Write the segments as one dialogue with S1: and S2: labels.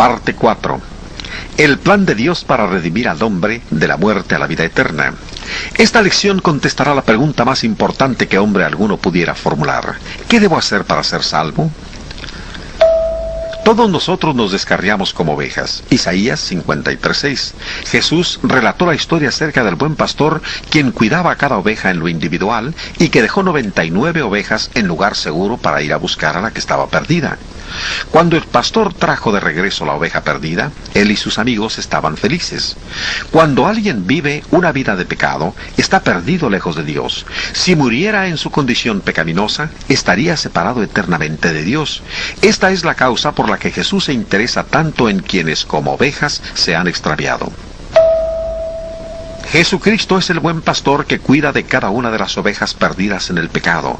S1: Parte 4. El plan de Dios para redimir al hombre de la muerte a la vida eterna. Esta lección contestará la pregunta más importante que hombre alguno pudiera formular. ¿Qué debo hacer para ser salvo? Todos nosotros nos descarriamos como ovejas. Isaías 53:6. Jesús relató la historia acerca del buen pastor, quien cuidaba a cada oveja en lo individual y que dejó 99 ovejas en lugar seguro para ir a buscar a la que estaba perdida. Cuando el pastor trajo de regreso la oveja perdida, él y sus amigos estaban felices. Cuando alguien vive una vida de pecado, está perdido lejos de Dios. Si muriera en su condición pecaminosa, estaría separado eternamente de Dios. Esta es la causa por la que Jesús se interesa tanto en quienes como ovejas se han extraviado. Jesucristo es el buen pastor que cuida de cada una de las ovejas perdidas en el pecado.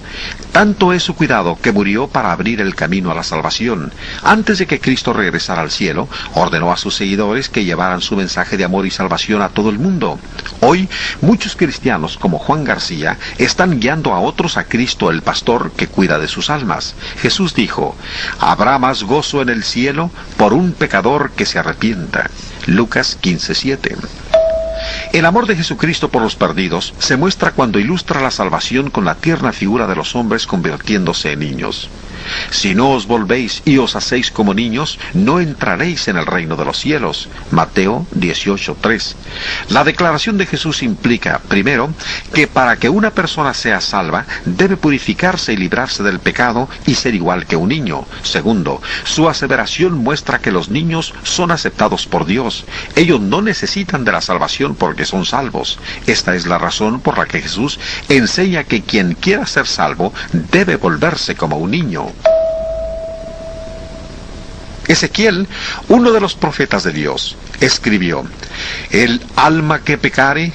S1: Tanto es su cuidado que murió para abrir el camino a la salvación. Antes de que Cristo regresara al cielo, ordenó a sus seguidores que llevaran su mensaje de amor y salvación a todo el mundo. Hoy, muchos cristianos, como Juan García, están guiando a otros a Cristo el pastor que cuida de sus almas. Jesús dijo: «Habrá más gozo en el cielo por un pecador que se arrepienta». Lucas 15:7. El amor de Jesucristo por los perdidos se muestra cuando ilustra la salvación con la tierna figura de los hombres convirtiéndose en niños. «Si no os volvéis y os hacéis como niños, no entraréis en el reino de los cielos». Mateo 18:3. La declaración de Jesús implica, primero, que para que una persona sea salva, debe purificarse y librarse del pecado y ser igual que un niño. Segundo, su aseveración muestra que los niños son aceptados por Dios. Ellos no necesitan de la salvación porque son salvos. Esta es la razón por la que Jesús enseña que quien quiera ser salvo debe volverse como un niño. Ezequiel, uno de los profetas de Dios, escribió: «El alma que pecare,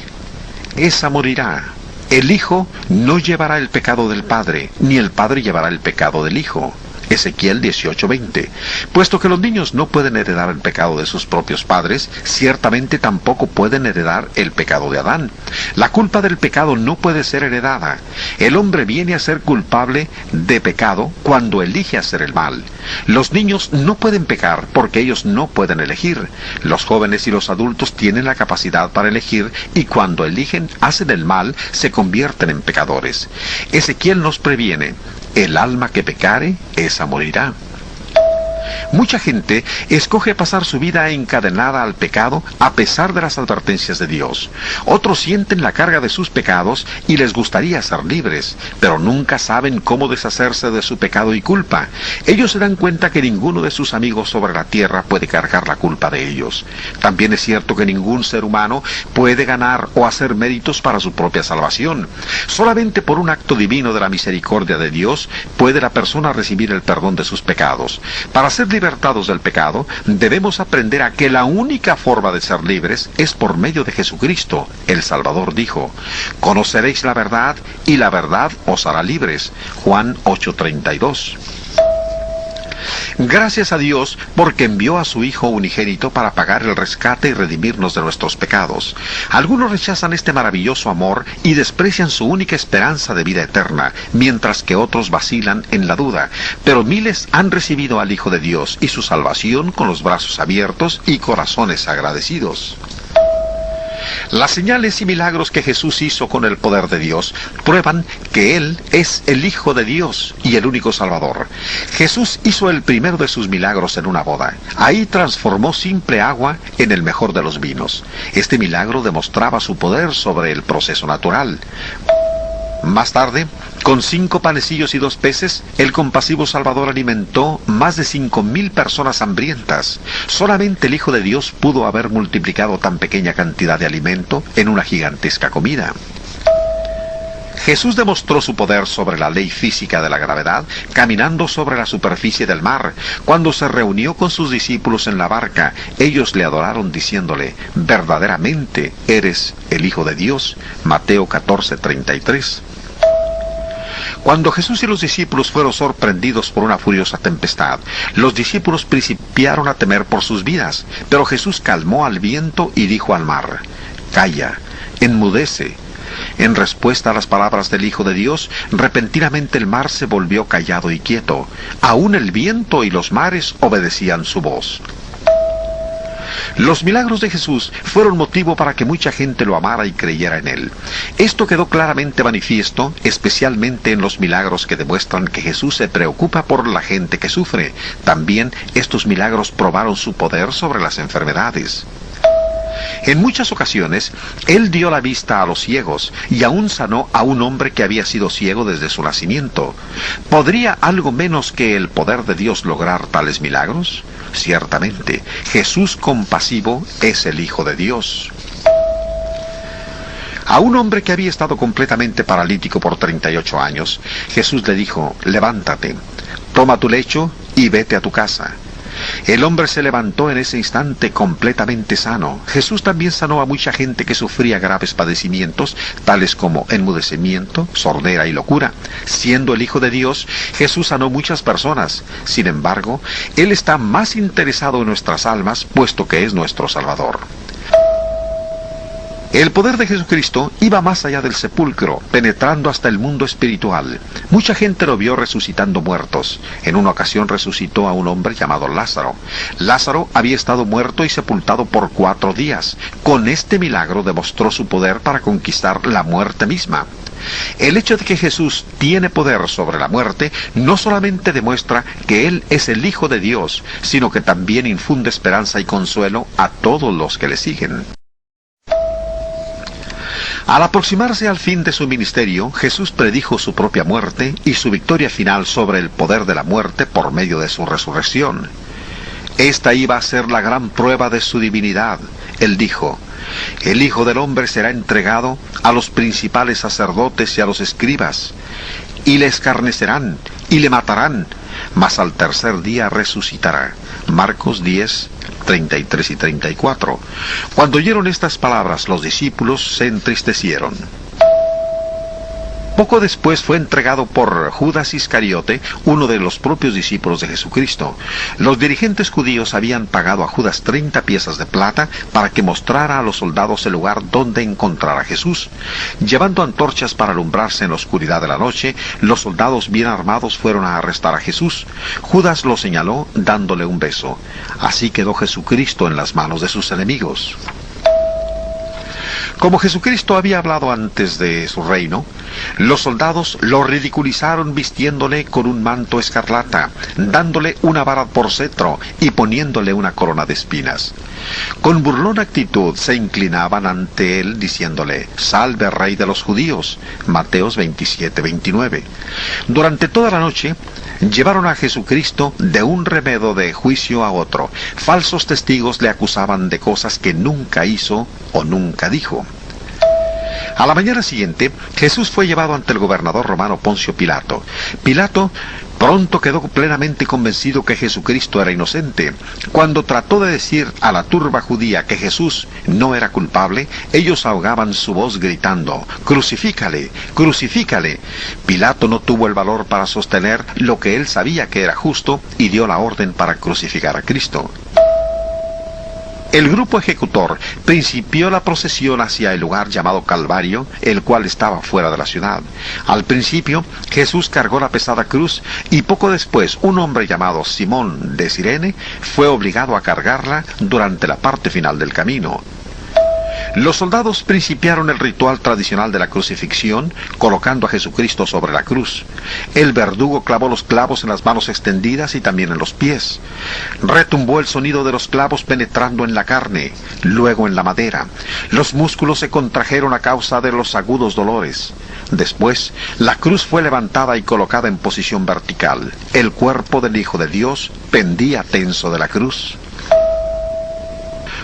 S1: esa morirá. El hijo no llevará el pecado del padre, ni el padre llevará el pecado del hijo». Ezequiel 18:20. Puesto que los niños no pueden heredar el pecado de sus propios padres, ciertamente tampoco pueden heredar el pecado de Adán. La culpa del pecado no puede ser heredada. El hombre viene a ser culpable de pecado cuando elige hacer el mal. Los niños no pueden pecar porque ellos no pueden elegir. Los jóvenes y los adultos tienen la capacidad para elegir y cuando eligen, hacen el mal, se convierten en pecadores. Ezequiel nos previene: «El alma que pecare, esa morirá». Mucha gente escoge pasar su vida encadenada al pecado a pesar de las advertencias de Dios. Otros sienten la carga de sus pecados y les gustaría ser libres, pero nunca saben cómo deshacerse de su pecado y culpa. Ellos se dan cuenta que ninguno de sus amigos sobre la tierra puede cargar la culpa de ellos. También es cierto que ningún ser humano puede ganar o hacer méritos para su propia salvación. Solamente por un acto divino de la misericordia de Dios puede la persona recibir el perdón de sus pecados. Para ser libertados del pecado, debemos aprender a que la única forma de ser libres es por medio de Jesucristo. El Salvador dijo: «Conoceréis la verdad, y la verdad os hará libres». Juan 8:32. Gracias a Dios porque envió a su Hijo unigénito para pagar el rescate y redimirnos de nuestros pecados. Algunos rechazan este maravilloso amor y desprecian su única esperanza de vida eterna, mientras que otros vacilan en la duda. Pero miles han recibido al Hijo de Dios y su salvación con los brazos abiertos y corazones agradecidos. Las señales y milagros que Jesús hizo con el poder de Dios prueban que Él es el Hijo de Dios y el único Salvador. Jesús hizo el primero de sus milagros en una boda. Ahí transformó simple agua en el mejor de los vinos. Este milagro demostraba su poder sobre el proceso natural. Más tarde, con 5 panecillos y 2 peces, el compasivo Salvador alimentó más de 5,000 personas hambrientas. Solamente el Hijo de Dios pudo haber multiplicado tan pequeña cantidad de alimento en una gigantesca comida. Jesús demostró su poder sobre la ley física de la gravedad caminando sobre la superficie del mar. Cuando se reunió con sus discípulos en la barca, ellos le adoraron diciéndole: «Verdaderamente eres el Hijo de Dios». Mateo 14:33. Cuando Jesús y los discípulos fueron sorprendidos por una furiosa tempestad, los discípulos principiaron a temer por sus vidas, pero Jesús calmó al viento y dijo al mar: «Calla, enmudece». En respuesta a las palabras del Hijo de Dios, repentinamente el mar se volvió callado y quieto. Aún el viento y los mares obedecían su voz. Los milagros de Jesús fueron motivo para que mucha gente lo amara y creyera en él. Esto quedó claramente manifiesto, especialmente en los milagros que demuestran que Jesús se preocupa por la gente que sufre. También estos milagros probaron su poder sobre las enfermedades. En muchas ocasiones, Él dio la vista a los ciegos y aún sanó a un hombre que había sido ciego desde su nacimiento. ¿Podría algo menos que el poder de Dios lograr tales milagros? Ciertamente, Jesús compasivo es el Hijo de Dios. A un hombre que había estado completamente paralítico por 38 años, Jesús le dijo: levántate, toma tu lecho y vete a tu casa. El hombre se levantó en ese instante completamente sano. Jesús también sanó a mucha gente que sufría graves padecimientos, tales como enmudecimiento, sordera y locura. Siendo el Hijo de Dios, Jesús sanó muchas personas. Sin embargo, Él está más interesado en nuestras almas, puesto que es nuestro Salvador. El poder de Jesucristo iba más allá del sepulcro, penetrando hasta el mundo espiritual. Mucha gente lo vio resucitando muertos. En una ocasión resucitó a un hombre llamado Lázaro. Lázaro había estado muerto y sepultado por 4 días. Con este milagro demostró su poder para conquistar la muerte misma. El hecho de que Jesús tiene poder sobre la muerte no solamente demuestra que Él es el Hijo de Dios, sino que también infunde esperanza y consuelo a todos los que le siguen. Al aproximarse al fin de su ministerio, Jesús predijo su propia muerte y su victoria final sobre el poder de la muerte por medio de su resurrección. Esta iba a ser la gran prueba de su divinidad. Él dijo: el Hijo del Hombre será entregado a los principales sacerdotes y a los escribas, y le escarnecerán y le matarán, mas al tercer día resucitará. Marcos 10, 33 y 34. Cuando oyeron estas palabras, los discípulos se entristecieron. Poco después fue entregado por Judas Iscariote, uno de los propios discípulos de Jesucristo. Los dirigentes judíos habían pagado a Judas 30 piezas de plata para que mostrara a los soldados el lugar donde encontrar a Jesús. Llevando antorchas para alumbrarse en la oscuridad de la noche, los soldados bien armados fueron a arrestar a Jesús. Judas lo señaló dándole un beso. Así quedó Jesucristo en las manos de sus enemigos. Como Jesucristo había hablado antes de su reino, los soldados lo ridiculizaron vistiéndole con un manto escarlata, dándole una vara por cetro y poniéndole una corona de espinas. Con burlona actitud se inclinaban ante él diciéndole: «Salve, Rey de los judíos». Mateos 27, 29. Durante toda la noche llevaron a Jesucristo de un remedo de juicio a otro. Falsos testigos le acusaban de cosas que nunca hizo o nunca dijo. A la mañana siguiente, Jesús fue llevado ante el gobernador romano Poncio Pilato. Pilato pronto quedó plenamente convencido que Jesucristo era inocente. Cuando trató de decir a la turba judía que Jesús no era culpable, ellos ahogaban su voz gritando: «¡Crucifícale! ¡Crucifícale!». Pilato no tuvo el valor para sostener lo que él sabía que era justo y dio la orden para crucificar a Cristo. El grupo ejecutor principió la procesión hacia el lugar llamado Calvario, el cual estaba fuera de la ciudad. Al principio, Jesús cargó la pesada cruz y poco después un hombre llamado Simón de Cirene fue obligado a cargarla durante la parte final del camino. Los soldados principiaron el ritual tradicional de la crucifixión, colocando a Jesucristo sobre la cruz. El verdugo clavó los clavos en las manos extendidas y también en los pies. Retumbó el sonido de los clavos penetrando en la carne, luego en la madera. Los músculos se contrajeron a causa de los agudos dolores. Después, la cruz fue levantada y colocada en posición vertical. El cuerpo del Hijo de Dios pendía tenso de la cruz.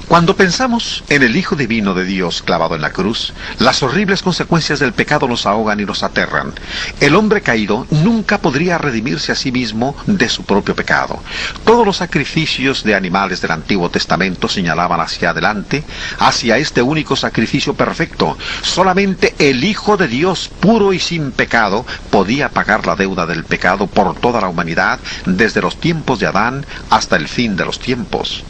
S1: Cuando pensamos en el Hijo Divino de Dios clavado en la cruz, las horribles consecuencias del pecado nos ahogan y nos aterran. El hombre caído nunca podría redimirse a sí mismo de su propio pecado. Todos los sacrificios de animales del Antiguo Testamento señalaban hacia adelante, hacia este único sacrificio perfecto. Solamente el Hijo de Dios, puro y sin pecado, podía pagar la deuda del pecado por toda la humanidad, desde los tiempos de Adán hasta el fin de los tiempos.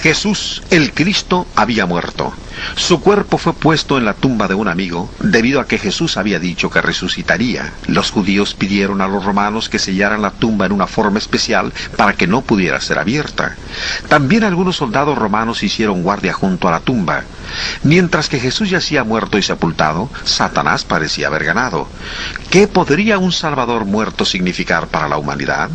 S1: Jesús, el Cristo, había muerto. Su cuerpo fue puesto en la tumba de un amigo, debido a que Jesús había dicho que resucitaría. Los judíos pidieron a los romanos que sellaran la tumba en una forma especial para que no pudiera ser abierta. También algunos soldados romanos hicieron guardia junto a la tumba. Mientras que Jesús yacía muerto y sepultado, Satanás parecía haber ganado. ¿Qué podría un Salvador muerto significar para la humanidad?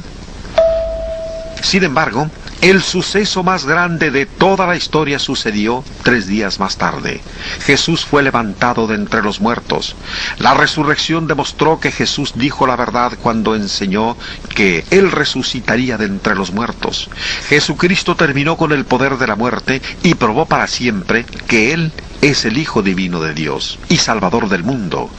S1: Sin embargo, el suceso más grande de toda la historia sucedió 3 días más tarde. Jesús fue levantado de entre los muertos. La resurrección demostró que Jesús dijo la verdad cuando enseñó que Él resucitaría de entre los muertos. Jesucristo terminó con el poder de la muerte y probó para siempre que Él es el Hijo Divino de Dios y Salvador del mundo.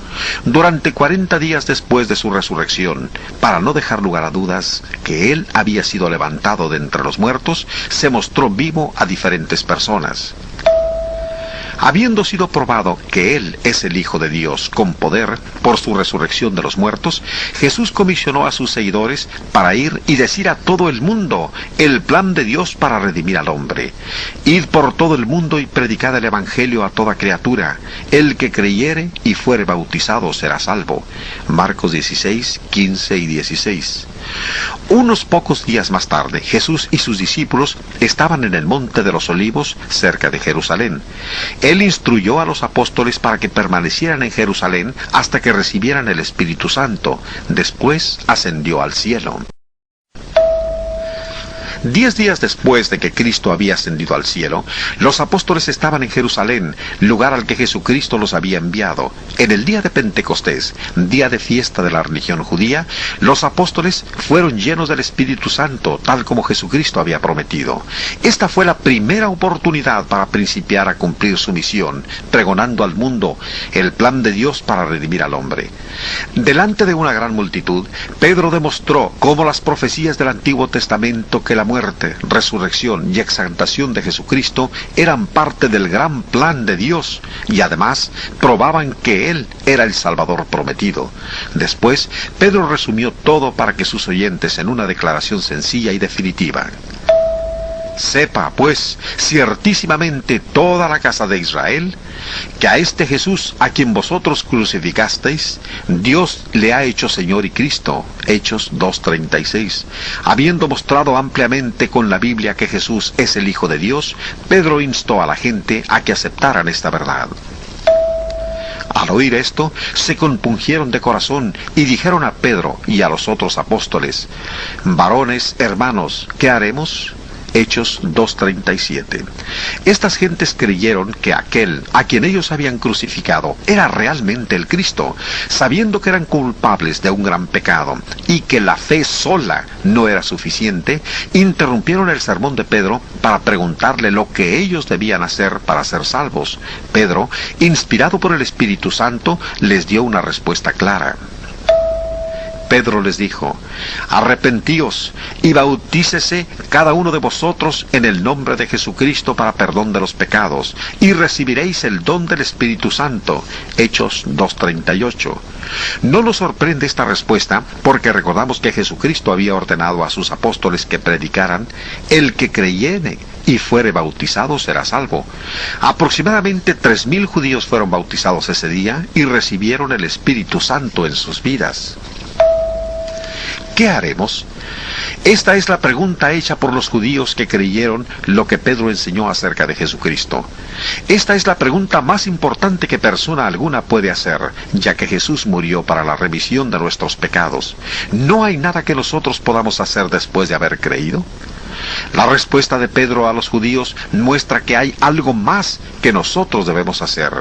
S1: Durante 40 días después de su resurrección, para no dejar lugar a dudas que Él había sido levantado de entre los muertos, se mostró vivo a diferentes personas. Habiendo sido probado que Él es el Hijo de Dios con poder por su resurrección de los muertos, Jesús comisionó a sus seguidores para ir y decir a todo el mundo el plan de Dios para redimir al hombre. Id por todo el mundo y predicad el Evangelio a toda criatura. El que creyere y fuere bautizado será salvo. Marcos 16, 15 y 16. Unos pocos días más tarde, Jesús y sus discípulos estaban en el Monte de los Olivos, cerca de Jerusalén. Él instruyó a los apóstoles para que permanecieran en Jerusalén hasta que recibieran el Espíritu Santo. Después ascendió al cielo. 10 días después de que Cristo había ascendido al cielo, los apóstoles estaban en Jerusalén, lugar al que Jesucristo los había enviado. En el día de Pentecostés, día de fiesta de la religión judía, los apóstoles fueron llenos del Espíritu Santo, tal como Jesucristo había prometido. Esta fue la primera oportunidad para principiar a cumplir su misión, pregonando al mundo el plan de Dios para redimir al hombre. Delante de una gran multitud, Pedro demostró cómo las profecías del Antiguo Testamento que la muerte, resurrección y exaltación de Jesucristo eran parte del gran plan de Dios y además probaban que Él era el Salvador prometido. Después, Pedro resumió todo para que sus oyentes en una declaración sencilla y definitiva. Sepa, pues, ciertísimamente toda la casa de Israel, que a este Jesús, a quien vosotros crucificasteis, Dios le ha hecho Señor y Cristo. Hechos 2:36. Habiendo mostrado ampliamente con la Biblia que Jesús es el Hijo de Dios, Pedro instó a la gente a que aceptaran esta verdad. Al oír esto, se compungieron de corazón y dijeron a Pedro y a los otros apóstoles: varones, hermanos, ¿qué haremos? Hechos 2:37. Estas gentes creyeron que aquel a quien ellos habían crucificado era realmente el Cristo, sabiendo que eran culpables de un gran pecado y que la fe sola no era suficiente. Interrumpieron el sermón de Pedro para preguntarle lo que ellos debían hacer para ser salvos. Pedro, inspirado por el Espíritu Santo, les dio una respuesta clara. Pedro les dijo: arrepentíos y bautícese cada uno de vosotros en el nombre de Jesucristo para perdón de los pecados, y recibiréis el don del Espíritu Santo. Hechos 2:38. No nos sorprende esta respuesta, porque recordamos que Jesucristo había ordenado a sus apóstoles que predicaran: el que creyere y fuere bautizado será salvo. Aproximadamente 3,000 judíos fueron bautizados ese día y recibieron el Espíritu Santo en sus vidas. ¿Qué haremos? Esta es la pregunta hecha por los judíos que creyeron lo que Pedro enseñó acerca de Jesucristo. Esta es la pregunta más importante que persona alguna puede hacer, ya que Jesús murió para la remisión de nuestros pecados. ¿No hay nada que nosotros podamos hacer después de haber creído? La respuesta de Pedro a los judíos muestra que hay algo más que nosotros debemos hacer.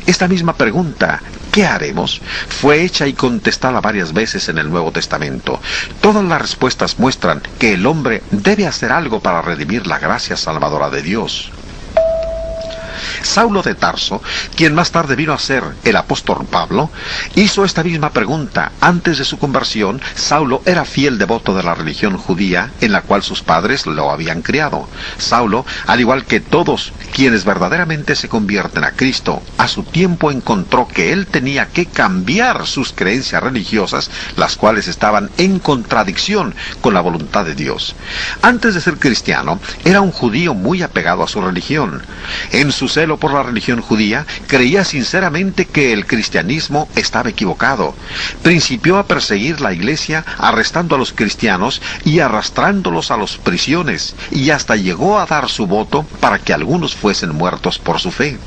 S1: Esta misma pregunta, ¿qué haremos?, fue hecha y contestada varias veces en el Nuevo Testamento. Todas las respuestas muestran que el hombre debe hacer algo para redimir la gracia salvadora de Dios. Saulo de Tarso, quien más tarde vino a ser el apóstol Pablo, hizo esta misma pregunta. Antes de su conversión, Saulo era fiel devoto de la religión judía en la cual sus padres lo habían criado. Saulo, al igual que todos quienes verdaderamente se convierten a Cristo, a su tiempo encontró que él tenía que cambiar sus creencias religiosas, las cuales estaban en contradicción con la voluntad de Dios. Antes de ser cristiano, era un judío muy apegado a su religión. En su celo por la religión judía, creía sinceramente que el cristianismo estaba equivocado. Principió a perseguir la iglesia, arrestando a los cristianos y arrastrándolos a las prisiones, y hasta llegó a dar su voto para que algunos fuesen muertos por su fe.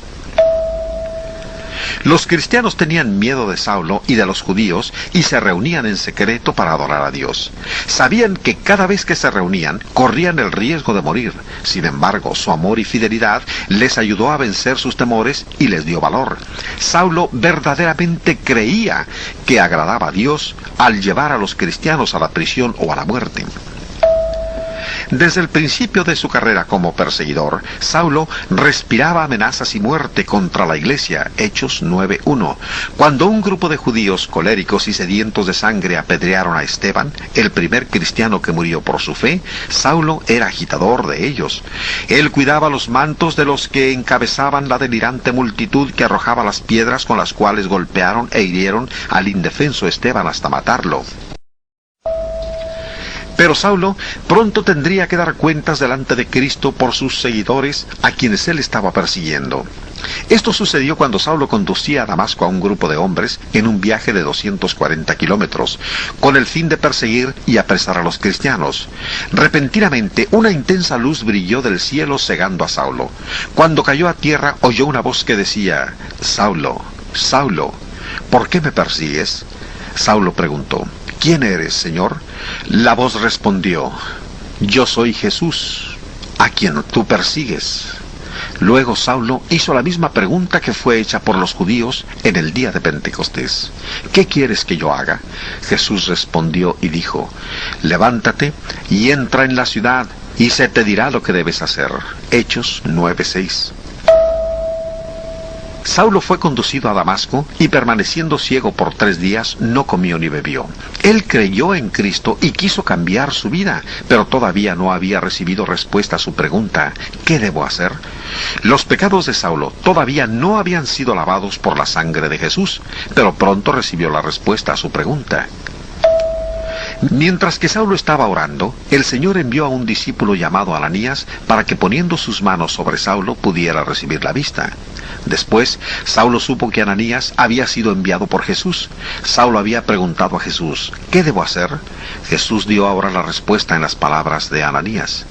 S1: Los cristianos tenían miedo de Saulo y de los judíos y se reunían en secreto para adorar a Dios. Sabían que cada vez que se reunían corrían el riesgo de morir. Sin embargo, su amor y fidelidad les ayudó a vencer sus temores y les dio valor. Saulo verdaderamente creía que agradaba a Dios al llevar a los cristianos a la prisión o a la muerte. Desde el principio de su carrera como perseguidor, Saulo respiraba amenazas y muerte contra la iglesia, Hechos 9:1. Cuando un grupo de judíos coléricos y sedientos de sangre apedrearon a Esteban, el primer cristiano que murió por su fe, Saulo era agitador de ellos. Él cuidaba los mantos de los que encabezaban la delirante multitud que arrojaba las piedras con las cuales golpearon e hirieron al indefenso Esteban hasta matarlo. Pero Saulo pronto tendría que dar cuentas delante de Cristo por sus seguidores a quienes él estaba persiguiendo. Esto sucedió cuando Saulo conducía a Damasco a un grupo de hombres en un viaje de 240 kilómetros, con el fin de perseguir y apresar a los cristianos. Repentinamente, una intensa luz brilló del cielo cegando a Saulo. Cuando cayó a tierra, oyó una voz que decía: «Saulo, Saulo, ¿por qué me persigues?». Saulo preguntó: «¿Quién eres, Señor?». La voz respondió: «Yo soy Jesús, a quien tú persigues». Luego Saulo hizo la misma pregunta que fue hecha por los judíos en el día de Pentecostés: «¿Qué quieres que yo haga?». Jesús respondió y dijo: «Levántate y entra en la ciudad, y se te dirá lo que debes hacer». Hechos 9:6. Saulo fue conducido a Damasco y permaneciendo ciego por 3 días no comió ni bebió. Él creyó en Cristo y quiso cambiar su vida, pero todavía no había recibido respuesta a su pregunta: ¿qué debo hacer? Los pecados de Saulo todavía no habían sido lavados por la sangre de Jesús, pero pronto recibió la respuesta a su pregunta. Mientras que Saulo estaba orando, el Señor envió a un discípulo llamado Ananías para que poniendo sus manos sobre Saulo pudiera recibir la vista. Después, Saulo supo que Ananías había sido enviado por Jesús. Saulo había preguntado a Jesús: ¿qué debo hacer? Jesús dio ahora la respuesta en las palabras de Ananías: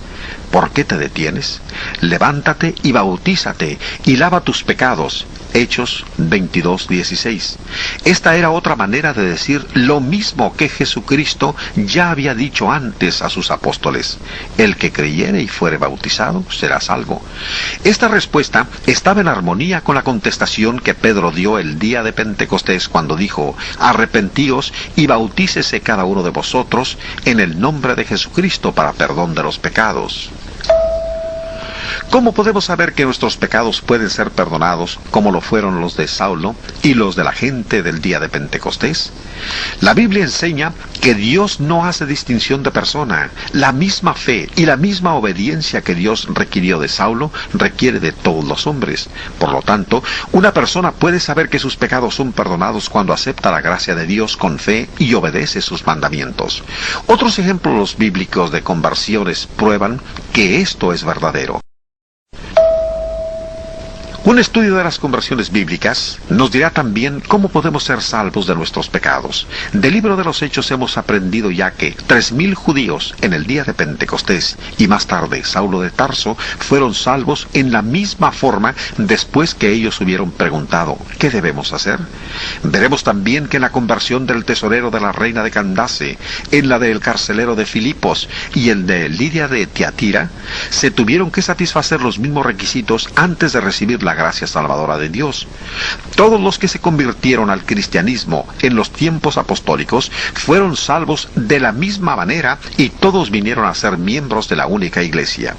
S1: ¿por qué te detienes? Levántate y bautízate y lava tus pecados. Hechos 22:16. Esta era otra manera de decir lo mismo que Jesucristo ya había dicho antes a sus apóstoles: el que creyere y fuere bautizado será salvo. Esta respuesta estaba en armonía con la contestación que Pedro dio el día de Pentecostés cuando dijo: arrepentíos y bautícese cada uno de vosotros en el nombre de Jesucristo para perdón de los pecados. ¿Cómo podemos saber que nuestros pecados pueden ser perdonados como lo fueron los de Saulo y los de la gente del día de Pentecostés? La Biblia enseña que Dios no hace distinción de persona. La misma fe y la misma obediencia que Dios requirió de Saulo requiere de todos los hombres. Por lo tanto, una persona puede saber que sus pecados son perdonados cuando acepta la gracia de Dios con fe y obedece sus mandamientos. Otros ejemplos bíblicos de conversiones prueban que esto es verdadero. Un estudio de las conversiones bíblicas nos dirá también cómo podemos ser salvos de nuestros pecados. Del libro de los Hechos hemos aprendido ya que 3,000 judíos en el día de Pentecostés y más tarde Saulo de Tarso fueron salvos en la misma forma después que ellos hubieron preguntado: ¿qué debemos hacer? Veremos también que en la conversión del tesorero de la reina de Candace, en la del carcelero de Filipos y el de Lidia de Tiatira, se tuvieron que satisfacer los mismos requisitos antes de recibir la gracia salvadora de Dios. Todos los que se convirtieron al cristianismo en los tiempos apostólicos fueron salvos de la misma manera y todos vinieron a ser miembros de la única iglesia.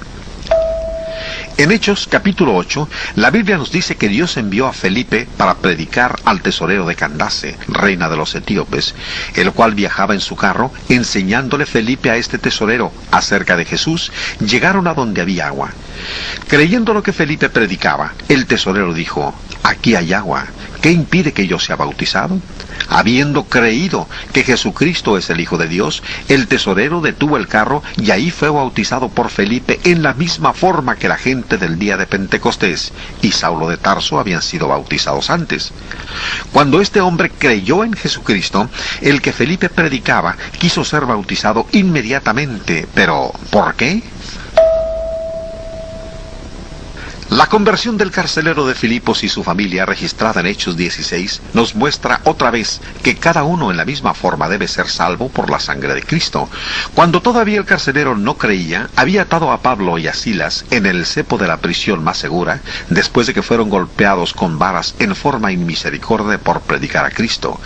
S1: En Hechos capítulo 8, la Biblia nos dice que Dios envió a Felipe para predicar al tesorero de Candace, reina de los etíopes, el cual viajaba en su carro, enseñándole Felipe a este tesorero acerca de Jesús. Llegaron a donde había agua. Creyendo lo que Felipe predicaba, el tesorero dijo: «Aquí hay agua, ¿qué impide que yo sea bautizado?». Habiendo creído que Jesucristo es el Hijo de Dios, el tesorero detuvo el carro y ahí fue bautizado por Felipe en la misma forma que la gente del día de Pentecostés y Saulo de Tarso habían sido bautizados antes. Cuando este hombre creyó en Jesucristo, el que Felipe predicaba quiso ser bautizado inmediatamente. ¿Pero por qué? La conversión del carcelero de Filipos y su familia, registrada en Hechos 16, nos muestra otra vez que cada uno en la misma forma debe ser salvo por la sangre de Cristo. Cuando todavía el carcelero no creía, había atado a Pablo y a Silas en el cepo de la prisión más segura, después de que fueron golpeados con varas en forma inmisericordia por predicar a Cristo.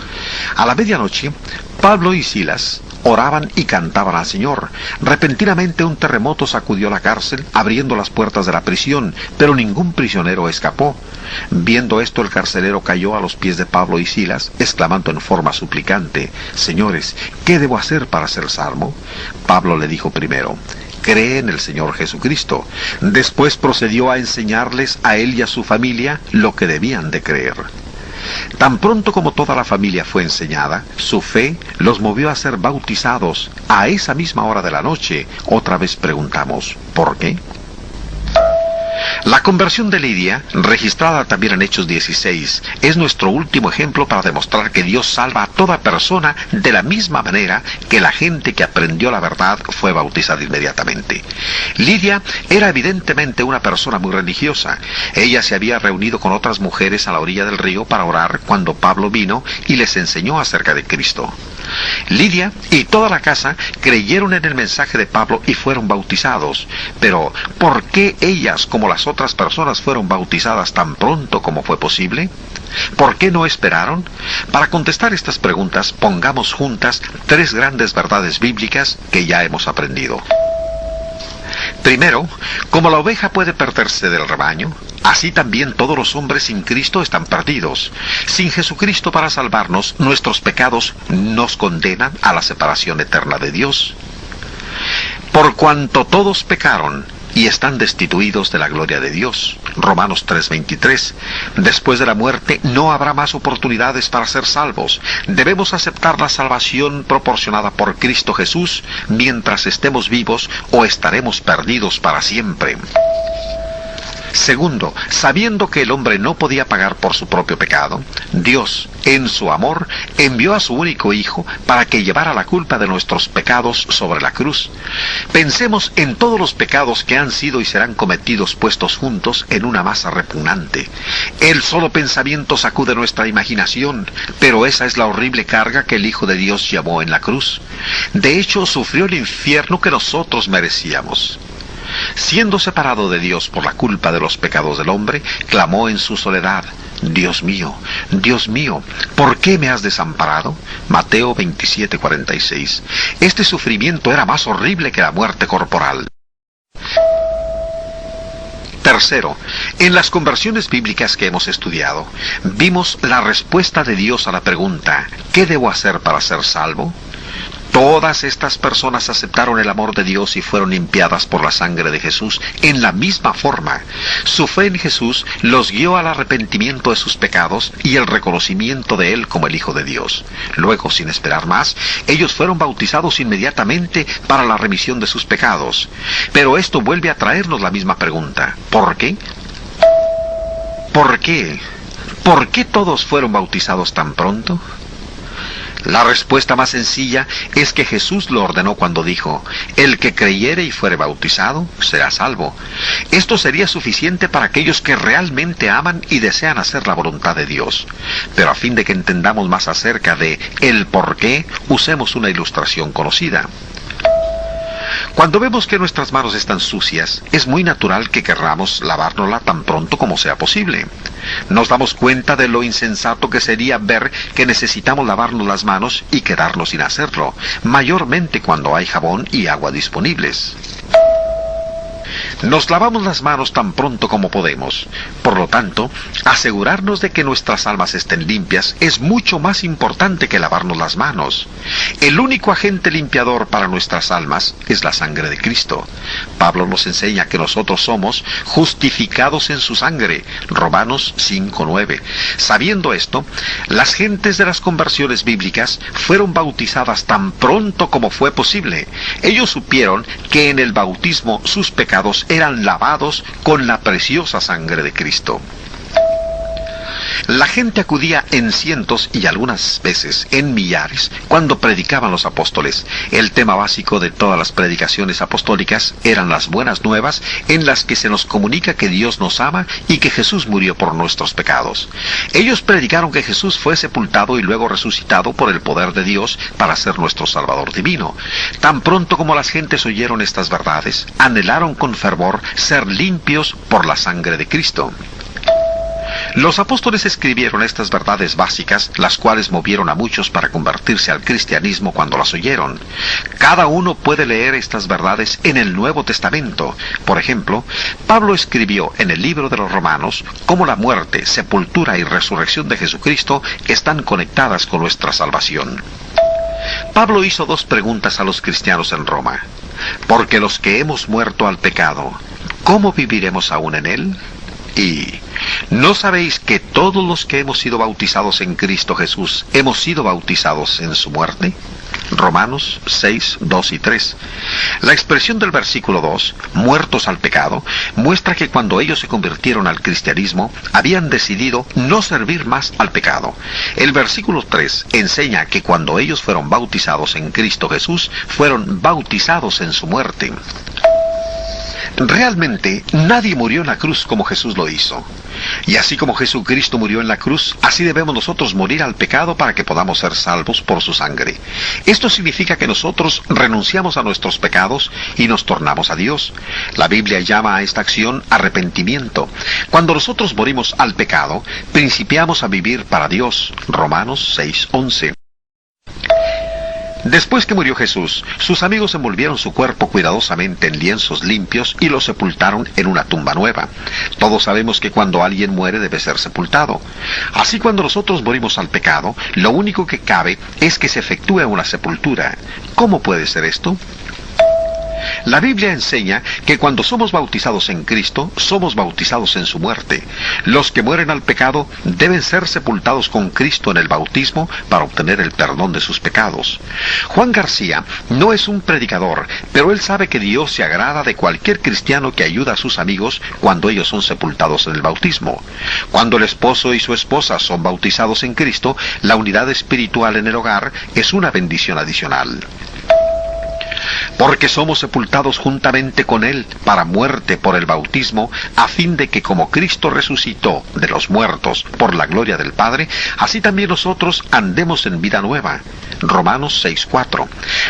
S1: A la medianoche, Pablo y Silas oraban y cantaban al Señor. Repentinamente un terremoto sacudió la cárcel, abriendo las puertas de la prisión, pero ningún prisionero escapó. Viendo esto, el carcelero cayó a los pies de Pablo y Silas, exclamando en forma suplicante: «Señores, ¿qué debo hacer para ser salvo?». Pablo le dijo primero: «Cree en el Señor Jesucristo». Después procedió a enseñarles a él y a su familia lo que debían de creer. Tan pronto como toda la familia fue enseñada, su fe los movió a ser bautizados a esa misma hora de la noche. Otra vez preguntamos, ¿por qué? La conversión de Lidia, registrada también en Hechos 16, es nuestro último ejemplo para demostrar que Dios salva a toda persona de la misma manera que la gente que aprendió la verdad fue bautizada inmediatamente. Lidia era evidentemente una persona muy religiosa. Ella se había reunido con otras mujeres a la orilla del río para orar cuando Pablo vino y les enseñó acerca de Cristo. Lidia y toda la casa creyeron en el mensaje de Pablo y fueron bautizados. Pero, ¿por qué ellas, como las otras personas, fueron bautizadas tan pronto como fue posible? ¿Por qué no esperaron? Para contestar estas preguntas, pongamos juntas tres grandes verdades bíblicas que ya hemos aprendido. Primero, como la oveja puede perderse del rebaño, así también todos los hombres sin Cristo están perdidos. Sin Jesucristo para salvarnos, nuestros pecados nos condenan a la separación eterna de Dios. Por cuanto todos pecaron y están destituidos de la gloria de Dios. Romanos 3:23. Después de la muerte no habrá más oportunidades para ser salvos. Debemos aceptar la salvación proporcionada por Cristo Jesús mientras estemos vivos, o estaremos perdidos para siempre. Segundo, sabiendo que el hombre no podía pagar por su propio pecado, Dios, en su amor, envió a su único Hijo para que llevara la culpa de nuestros pecados sobre la cruz. Pensemos en todos los pecados que han sido y serán cometidos puestos juntos en una masa repugnante. El solo pensamiento sacude nuestra imaginación, pero esa es la horrible carga que el Hijo de Dios llevó en la cruz. De hecho, sufrió el infierno que nosotros merecíamos. Siendo separado de Dios por la culpa de los pecados del hombre, clamó en su soledad: Dios mío, ¿por qué me has desamparado? Mateo 27:46. Este sufrimiento era más horrible que la muerte corporal. Tercero, en las conversiones bíblicas que hemos estudiado, vimos la respuesta de Dios a la pregunta: ¿qué debo hacer para ser salvo? Todas estas personas aceptaron el amor de Dios y fueron limpiadas por la sangre de Jesús en la misma forma. Su fe en Jesús los guió al arrepentimiento de sus pecados y el reconocimiento de Él como el Hijo de Dios. Luego, sin esperar más, ellos fueron bautizados inmediatamente para la remisión de sus pecados. Pero esto vuelve a traernos la misma pregunta: ¿por qué? ¿Por qué? ¿Por qué todos fueron bautizados tan pronto? La respuesta más sencilla es que Jesús lo ordenó cuando dijo: el que creyere y fuere bautizado será salvo. Esto sería suficiente para aquellos que realmente aman y desean hacer la voluntad de Dios. Pero a fin de que entendamos más acerca de el por qué, usemos una ilustración conocida. Cuando vemos que nuestras manos están sucias, es muy natural que querramos lavárnosla tan pronto como sea posible. Nos damos cuenta de lo insensato que sería ver que necesitamos lavarnos las manos y quedarnos sin hacerlo, mayormente cuando hay jabón y agua disponibles. Nos lavamos las manos tan pronto como podemos. Por lo tanto, asegurarnos de que nuestras almas estén limpias es mucho más importante que lavarnos las manos. El único agente limpiador para nuestras almas es la sangre de Cristo. Pablo nos enseña que nosotros somos justificados en su sangre. Romanos 5:9. Sabiendo esto, las gentes de las conversiones bíblicas fueron bautizadas tan pronto como fue posible. Ellos supieron que en el bautismo sus pecados eran lavados con la preciosa sangre de Cristo. La gente acudía en cientos y algunas veces en millares cuando predicaban los apóstoles. El tema básico de todas las predicaciones apostólicas eran las buenas nuevas en las que se nos comunica que Dios nos ama y que Jesús murió por nuestros pecados. Ellos predicaron que Jesús fue sepultado y luego resucitado por el poder de Dios para ser nuestro Salvador divino. Tan pronto como las gentes oyeron estas verdades, anhelaron con fervor ser limpios por la sangre de Cristo. Los apóstoles escribieron estas verdades básicas, las cuales movieron a muchos para convertirse al cristianismo cuando las oyeron. Cada uno puede leer estas verdades en el Nuevo Testamento. Por ejemplo, Pablo escribió en el libro de los Romanos cómo la muerte, sepultura y resurrección de Jesucristo están conectadas con nuestra salvación. Pablo hizo dos preguntas a los cristianos en Roma. Porque los que hemos muerto al pecado, ¿cómo viviremos aún en él? Y ¿no sabéis que todos los que hemos sido bautizados en Cristo Jesús hemos sido bautizados en su muerte? Romanos 6, 2 y 3. La expresión del versículo 2, muertos al pecado, muestra que cuando ellos se convirtieron al cristianismo, habían decidido no servir más al pecado. El versículo 3 enseña que cuando ellos fueron bautizados en Cristo Jesús, fueron bautizados en su muerte. Realmente, nadie murió en la cruz como Jesús lo hizo. Y así como Jesucristo murió en la cruz, así debemos nosotros morir al pecado para que podamos ser salvos por su sangre. Esto significa que nosotros renunciamos a nuestros pecados y nos tornamos a Dios. La Biblia llama a esta acción arrepentimiento. Cuando nosotros morimos al pecado, principiamos a vivir para Dios. Romanos 6:11. Después que murió Jesús, sus amigos envolvieron su cuerpo cuidadosamente en lienzos limpios y lo sepultaron en una tumba nueva. Todos sabemos que cuando alguien muere debe ser sepultado. Así cuando nosotros morimos al pecado, lo único que cabe es que se efectúe una sepultura. ¿Cómo puede ser esto? La Biblia enseña que cuando somos bautizados en Cristo, somos bautizados en su muerte. Los que mueren al pecado deben ser sepultados con Cristo en el bautismo para obtener el perdón de sus pecados. Juan García no es un predicador, pero él sabe que Dios se agrada de cualquier cristiano que ayuda a sus amigos cuando ellos son sepultados en el bautismo. Cuando el esposo y su esposa son bautizados en Cristo, la unidad espiritual en el hogar es una bendición adicional. Porque somos sepultados juntamente con Él para muerte por el bautismo, a fin de que como Cristo resucitó de los muertos por la gloria del Padre, así también nosotros andemos en vida nueva. Romanos 6:4.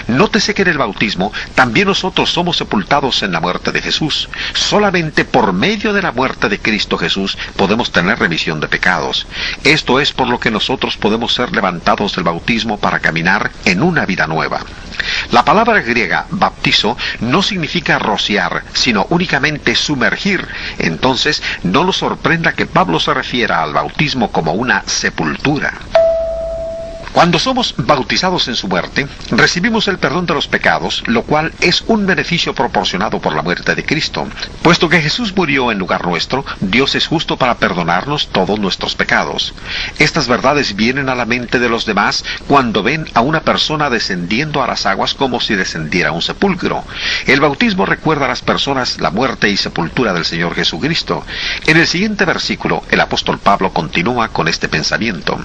S1: Nótese que en el bautismo también nosotros somos sepultados en la muerte de Jesús. Solamente por medio de la muerte de Cristo Jesús podemos tener remisión de pecados. Esto es por lo que nosotros podemos ser levantados del bautismo para caminar en una vida nueva. La palabra griega baptizo no significa rociar, sino únicamente sumergir. Entonces, no nos sorprenda que Pablo se refiera al bautismo como una sepultura. Cuando somos bautizados en su muerte, recibimos el perdón de los pecados, lo cual es un beneficio proporcionado por la muerte de Cristo. Puesto que Jesús murió en lugar nuestro, Dios es justo para perdonarnos todos nuestros pecados. Estas verdades vienen a la mente de los demás cuando ven a una persona descendiendo a las aguas como si descendiera a un sepulcro. El bautismo recuerda a las personas la muerte y sepultura del Señor Jesucristo. En el siguiente versículo, el apóstol Pablo continúa con este pensamiento.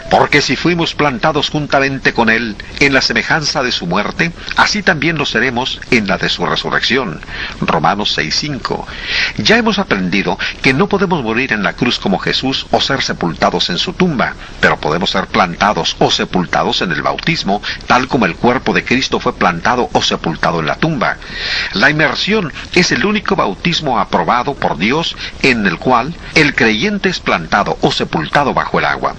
S1: Porque si fuimos plantados juntamente con Él en la semejanza de su muerte, así también lo seremos en la de su resurrección. Romanos 6:5. Ya hemos aprendido que no podemos morir en la cruz como Jesús o ser sepultados en su tumba, pero podemos ser plantados o sepultados en el bautismo, tal como el cuerpo de Cristo fue plantado o sepultado en la tumba. La inmersión es el único bautismo aprobado por Dios en el cual el creyente es plantado o sepultado bajo el agua.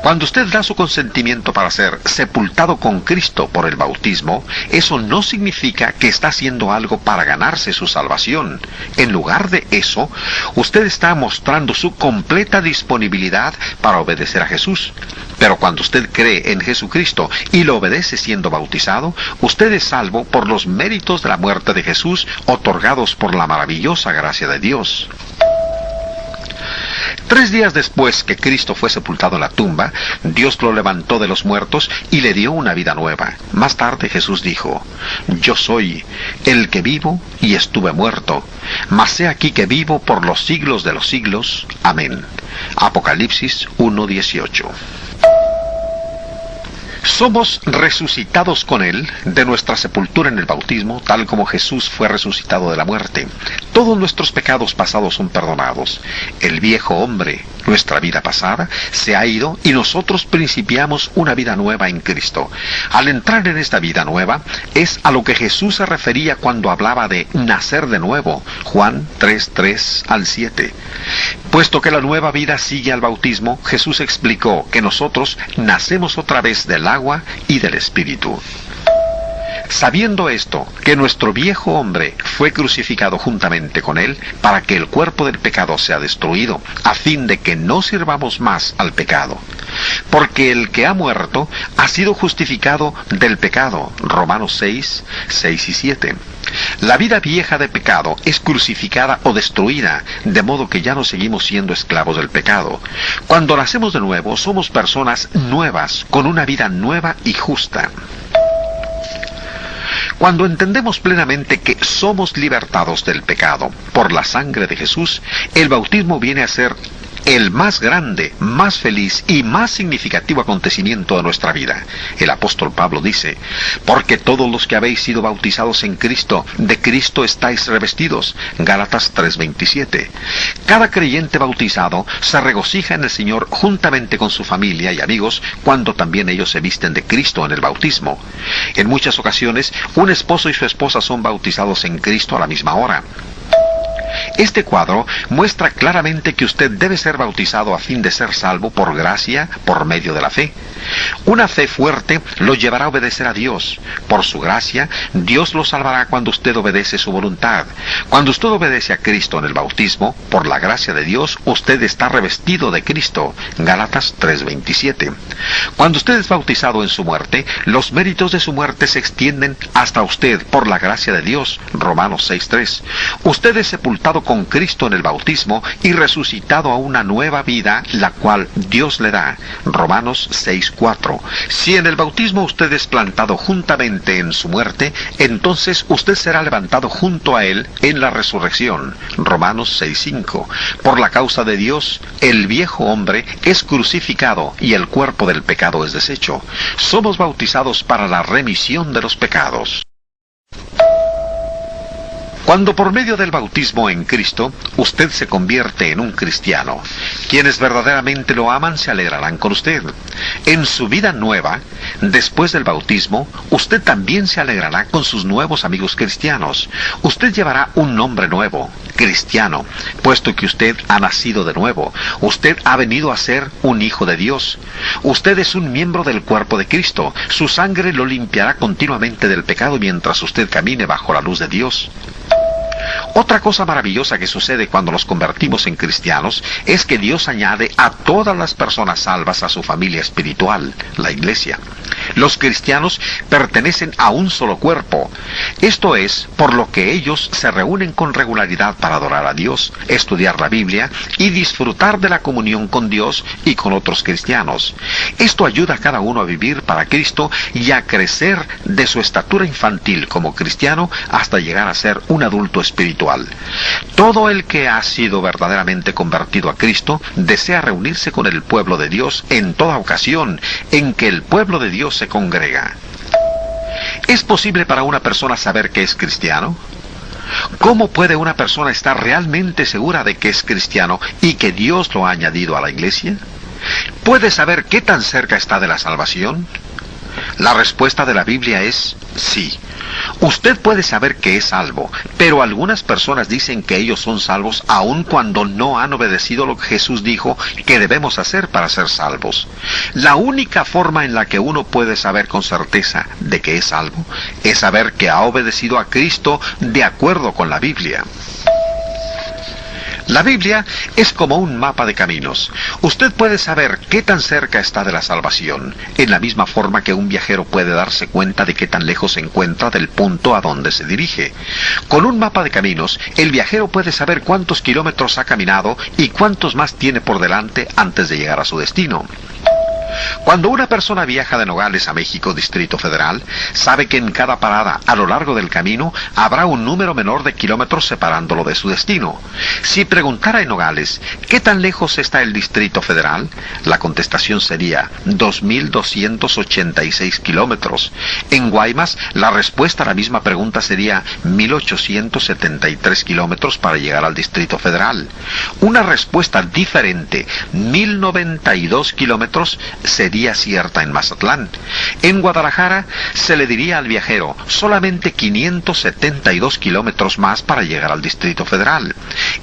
S1: Cuando usted da su consentimiento para ser sepultado con Cristo por el bautismo, eso no significa que está haciendo algo para ganarse su salvación. En lugar de eso, usted está mostrando su completa disponibilidad para obedecer a Jesús. Pero cuando usted cree en Jesucristo y lo obedece siendo bautizado, usted es salvo por los méritos de la muerte de Jesús otorgados por la maravillosa gracia de Dios. 3 días después que Cristo fue sepultado en la tumba, Dios lo levantó de los muertos y le dio una vida nueva. Más tarde Jesús dijo: Yo soy el que vivo y estuve muerto, mas he aquí que vivo por los siglos de los siglos. Amén. Apocalipsis 1:18. Somos resucitados con Él de nuestra sepultura en el bautismo, tal como Jesús fue resucitado de la muerte. Todos nuestros pecados pasados son perdonados. El viejo hombre, nuestra vida pasada, se ha ido y nosotros principiamos una vida nueva en Cristo. Al entrar en esta vida nueva, es a lo que Jesús se refería cuando hablaba de nacer de nuevo, Juan 3:3-7. Puesto que la nueva vida sigue al bautismo, Jesús explicó que nosotros nacemos otra vez del agua y del Espíritu. Sabiendo esto, que nuestro viejo hombre fue crucificado juntamente con él, para que el cuerpo del pecado sea destruido, a fin de que no sirvamos más al pecado. Porque el que ha muerto ha sido justificado del pecado. Romanos 6:6-7. La vida vieja de pecado es crucificada o destruida, de modo que ya no seguimos siendo esclavos del pecado. Cuando nacemos de nuevo, somos personas nuevas, con una vida nueva y justa. Cuando entendemos plenamente que somos libertados del pecado por la sangre de Jesús, el bautismo viene a ser el más grande, más feliz y más significativo acontecimiento de nuestra vida. El apóstol Pablo dice: porque todos los que habéis sido bautizados en Cristo, de Cristo estáis revestidos. Gálatas 3:27. Cada creyente bautizado se regocija en el Señor juntamente con su familia y amigos, cuando también ellos se visten de Cristo en el bautismo. En muchas ocasiones, un esposo y su esposa son bautizados en Cristo a la misma hora. Este cuadro muestra claramente que usted debe ser bautizado a fin de ser salvo por gracia, por medio de la fe. Una fe fuerte lo llevará a obedecer a Dios. Por su gracia, Dios lo salvará cuando usted obedece su voluntad. Cuando usted obedece a Cristo en el bautismo, por la gracia de Dios, usted está revestido de Cristo. Gálatas 3:27. Cuando usted es bautizado en su muerte, los méritos de su muerte se extienden hasta usted por la gracia de Dios. Romanos 6:3. Usted es sepultado con Cristo en el bautismo y resucitado a una nueva vida, la cual Dios le da. Romanos 6:4. Si en el bautismo usted es plantado juntamente en su muerte, entonces usted será levantado junto a Él en la resurrección. Romanos 6:5. Por la causa de Dios, el viejo hombre es crucificado y el cuerpo del pecado es deshecho. Somos bautizados para la remisión de los pecados. Cuando por medio del bautismo en Cristo, usted se convierte en un cristiano, quienes verdaderamente lo aman se alegrarán con usted. En su vida nueva, después del bautismo, usted también se alegrará con sus nuevos amigos cristianos. Usted llevará un nombre nuevo, cristiano, puesto que usted ha nacido de nuevo. Usted ha venido a ser un hijo de Dios. Usted es un miembro del cuerpo de Cristo. Su sangre lo limpiará continuamente del pecado mientras usted camine bajo la luz de Dios. Otra cosa maravillosa que sucede cuando nos convertimos en cristianos es que Dios añade a todas las personas salvas a su familia espiritual, la iglesia. Los cristianos pertenecen a un solo cuerpo. Esto es por lo que ellos se reúnen con regularidad para adorar a Dios, estudiar la Biblia y disfrutar de la comunión con Dios y con otros cristianos. Esto ayuda a cada uno a vivir para Cristo y a crecer de su estatura infantil como cristiano hasta llegar a ser un adulto espiritual. Todo el que ha sido verdaderamente convertido a Cristo desea reunirse con el pueblo de Dios en toda ocasión en que el pueblo de Dios se congrega. ¿Es posible para una persona saber que es cristiano? ¿Cómo puede una persona estar realmente segura de que es cristiano y que Dios lo ha añadido a la iglesia? ¿Puede saber qué tan cerca está de la salvación? La respuesta de la Biblia es sí. Usted puede saber que es salvo, pero algunas personas dicen que ellos son salvos aun cuando no han obedecido lo que Jesús dijo que debemos hacer para ser salvos. La única forma en la que uno puede saber con certeza de que es salvo es saber que ha obedecido a Cristo de acuerdo con la Biblia. La Biblia es como un mapa de caminos. Usted puede saber qué tan cerca está de la salvación, en la misma forma que un viajero puede darse cuenta de qué tan lejos se encuentra del punto a donde se dirige. Con un mapa de caminos, el viajero puede saber cuántos kilómetros ha caminado y cuántos más tiene por delante antes de llegar a su destino. Cuando una persona viaja de Nogales a México, Distrito Federal, sabe que en cada parada a lo largo del camino habrá un número menor de kilómetros separándolo de su destino. Si preguntara en Nogales, ¿qué tan lejos está el Distrito Federal?, la contestación sería 2.286 kilómetros. En Guaymas, la respuesta a la misma pregunta sería 1.873 kilómetros para llegar al Distrito Federal. Una respuesta diferente, 1.092 kilómetros, sería cierta en Mazatlán. En Guadalajara se le diría al viajero solamente 572 kilómetros más para llegar al Distrito Federal.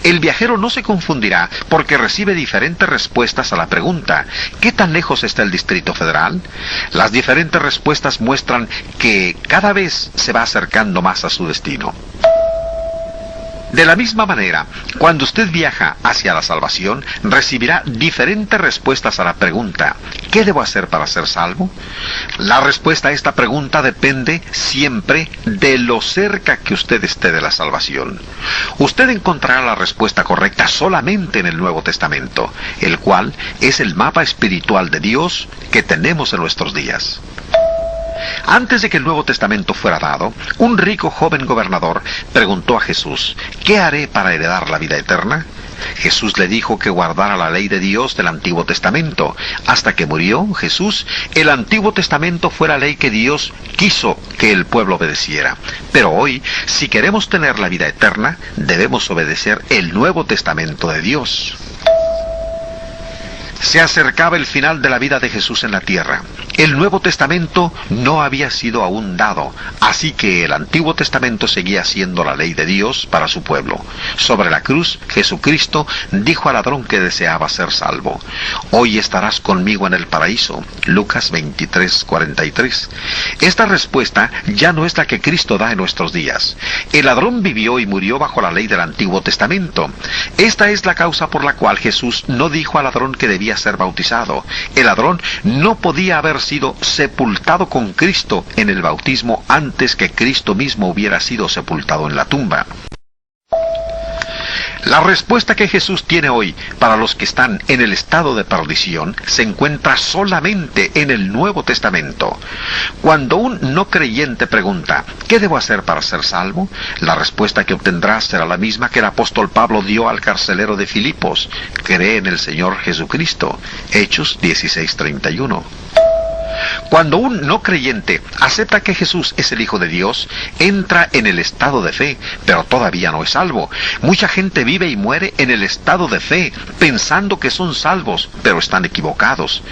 S1: El viajero no se confundirá porque recibe diferentes respuestas a la pregunta ¿qué tan lejos está el Distrito Federal? Las diferentes respuestas muestran que cada vez se va acercando más a su destino. De la misma manera, cuando usted viaja hacia la salvación, recibirá diferentes respuestas a la pregunta ¿qué debo hacer para ser salvo? La respuesta a esta pregunta depende siempre de lo cerca que usted esté de la salvación. Usted encontrará la respuesta correcta solamente en el Nuevo Testamento, el cual es el mapa espiritual de Dios que tenemos en nuestros días. Antes de que el Nuevo Testamento fuera dado, un rico joven gobernador preguntó a Jesús, ¿qué haré para heredar la vida eterna? Jesús le dijo que guardara la ley de Dios del Antiguo Testamento. Hasta que murió Jesús, el Antiguo Testamento fue la ley que Dios quiso que el pueblo obedeciera. Pero hoy, si queremos tener la vida eterna, debemos obedecer el Nuevo Testamento de Dios. Se acercaba el final de la vida de Jesús en la tierra. El Nuevo Testamento no había sido aún dado, así que el Antiguo Testamento seguía siendo la ley de Dios para su pueblo. Sobre la cruz, Jesucristo dijo al ladrón que deseaba ser salvo, «Hoy estarás conmigo en el paraíso», Lucas 23:43. Esta respuesta ya no es la que Cristo da en nuestros días. El ladrón vivió y murió bajo la ley del Antiguo Testamento. Esta es la causa por la cual Jesús no dijo al ladrón que debía ser bautizado. El ladrón no podía haber sido sepultado con Cristo en el bautismo antes que Cristo mismo hubiera sido sepultado en la tumba. La respuesta que Jesús tiene hoy para los que están en el estado de perdición se encuentra solamente en el Nuevo Testamento. Cuando un no creyente pregunta, ¿qué debo hacer para ser salvo?, la respuesta que obtendrá será la misma que el apóstol Pablo dio al carcelero de Filipos: cree en el Señor Jesucristo. Hechos 16:31. Cuando un no creyente acepta que Jesús es el Hijo de Dios, entra en el estado de fe, pero todavía no es salvo. Mucha gente vive y muere en el estado de fe, pensando que son salvos, pero están equivocados.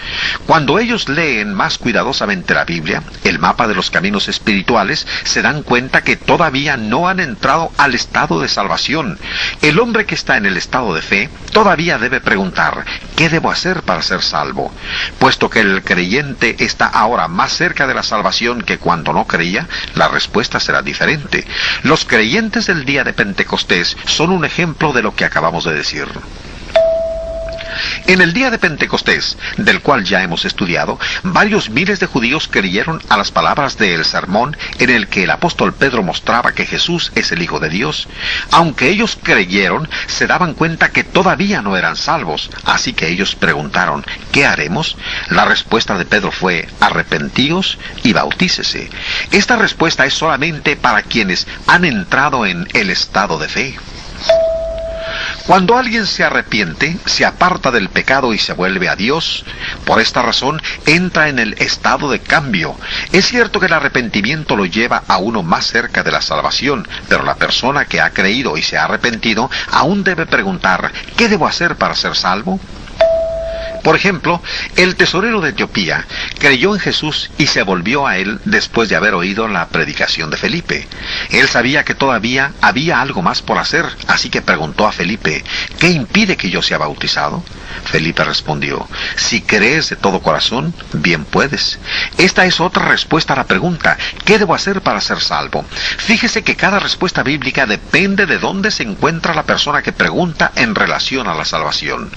S1: Cuando ellos leen más cuidadosamente la Biblia, el mapa de los caminos espirituales, se dan cuenta que todavía no han entrado al estado de salvación. El hombre que está en el estado de fe todavía debe preguntar, ¿qué debo hacer para ser salvo? Puesto que el creyente está ahora más cerca de la salvación que cuando no creía, la respuesta será diferente. Los creyentes del día de Pentecostés son un ejemplo de lo que acabamos de decir. En el día de Pentecostés, del cual ya hemos estudiado, varios miles de judíos creyeron a las palabras del sermón en el que el apóstol Pedro mostraba que Jesús es el Hijo de Dios. Aunque ellos creyeron, se daban cuenta que todavía no eran salvos, así que ellos preguntaron, ¿qué haremos? La respuesta de Pedro fue, arrepentíos y bautícese. Esta respuesta es solamente para quienes han entrado en el estado de fe. Cuando alguien se arrepiente, se aparta del pecado y se vuelve a Dios, por esta razón entra en el estado de cambio. Es cierto que el arrepentimiento lo lleva a uno más cerca de la salvación, pero la persona que ha creído y se ha arrepentido aún debe preguntar, ¿qué debo hacer para ser salvo? Por ejemplo, el tesorero de Etiopía creyó en Jesús y se volvió a él después de haber oído la predicación de Felipe. Él sabía que todavía había algo más por hacer, así que preguntó a Felipe, ¿qué impide que yo sea bautizado? Felipe respondió, si crees de todo corazón, bien puedes. Esta es otra respuesta a la pregunta, ¿qué debo hacer para ser salvo? Fíjese que cada respuesta bíblica depende de dónde se encuentra la persona que pregunta en relación a la salvación.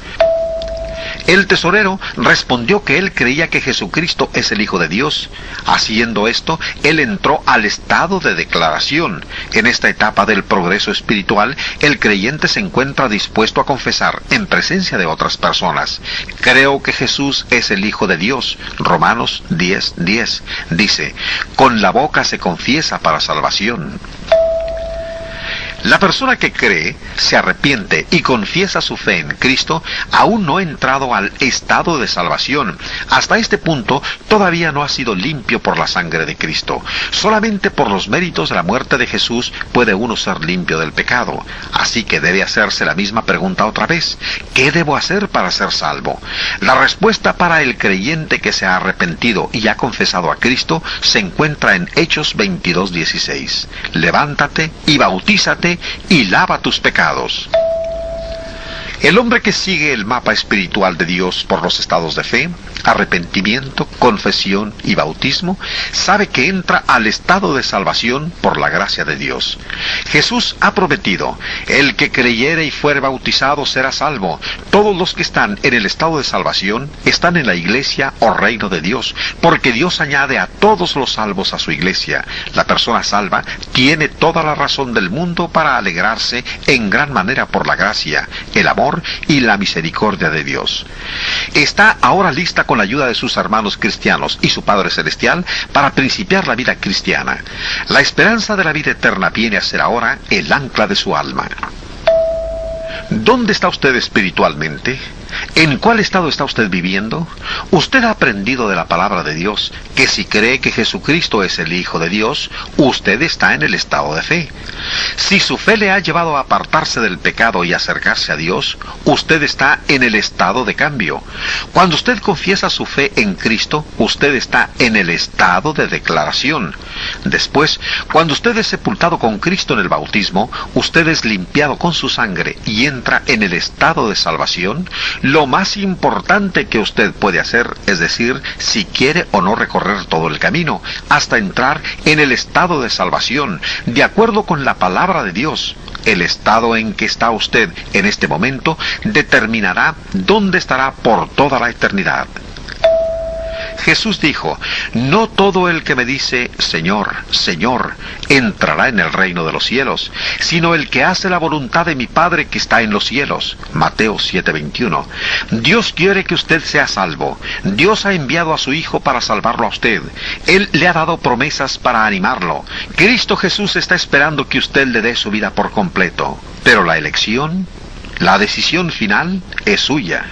S1: El tesorero respondió que él creía que Jesucristo es el Hijo de Dios. Haciendo esto, él entró al estado de declaración. En esta etapa del progreso espiritual, el creyente se encuentra dispuesto a confesar en presencia de otras personas. Creo que Jesús es el Hijo de Dios. Romanos 10:10 dice, con la boca se confiesa para salvación. La persona que cree, se arrepiente y confiesa su fe en Cristo, aún no ha entrado al estado de salvación. Hasta este punto, todavía no ha sido limpio por la sangre de Cristo. Solamente por los méritos de la muerte de Jesús puede uno ser limpio del pecado. Así que debe hacerse la misma pregunta otra vez. ¿Qué debo hacer para ser salvo? La respuesta para el creyente que se ha arrepentido y ha confesado a Cristo se encuentra en Hechos 22:16. Levántate y bautízate y lava tus pecados. El hombre que sigue el mapa espiritual de Dios por los estados de fe, arrepentimiento, confesión y bautismo, sabe que entra al estado de salvación por la gracia de Dios. Jesús ha prometido, el que creyere y fuere bautizado será salvo. Todos los que están en el estado de salvación están en la iglesia o reino de Dios, porque Dios añade a todos los salvos a su iglesia. La persona salva tiene toda la razón del mundo para alegrarse en gran manera por la gracia, el amor y la misericordia de Dios. Está ahora lista con la ayuda de sus hermanos cristianos y su Padre Celestial para principiar la vida cristiana. La esperanza de la vida eterna viene a ser ahora el ancla de su alma. ¿Dónde está usted espiritualmente? ¿En cuál estado está usted viviendo? Usted ha aprendido de la palabra de Dios que si cree que Jesucristo es el Hijo de Dios, usted está en el estado de fe. Si su fe le ha llevado a apartarse del pecado y acercarse a Dios, usted está en el estado de cambio. Cuando usted confiesa su fe en Cristo, usted está en el estado de declaración. Después, cuando usted es sepultado con Cristo en el bautismo, usted es limpiado con su sangre y entra en el estado de salvación. Lo más importante que usted puede hacer es decir si quiere o no recorrer todo el camino, hasta entrar en el estado de salvación, de acuerdo con la palabra de Dios. El estado en que está usted en este momento determinará dónde estará por toda la eternidad. Jesús dijo, no todo el que me dice, Señor, Señor, entrará en el reino de los cielos, sino el que hace la voluntad de mi Padre que está en los cielos. Mateo 7:21. Dios quiere que usted sea salvo. Dios ha enviado a su Hijo para salvarlo a usted. Él le ha dado promesas para animarlo. Cristo Jesús está esperando que usted le dé su vida por completo. Pero la elección, la decisión final es suya.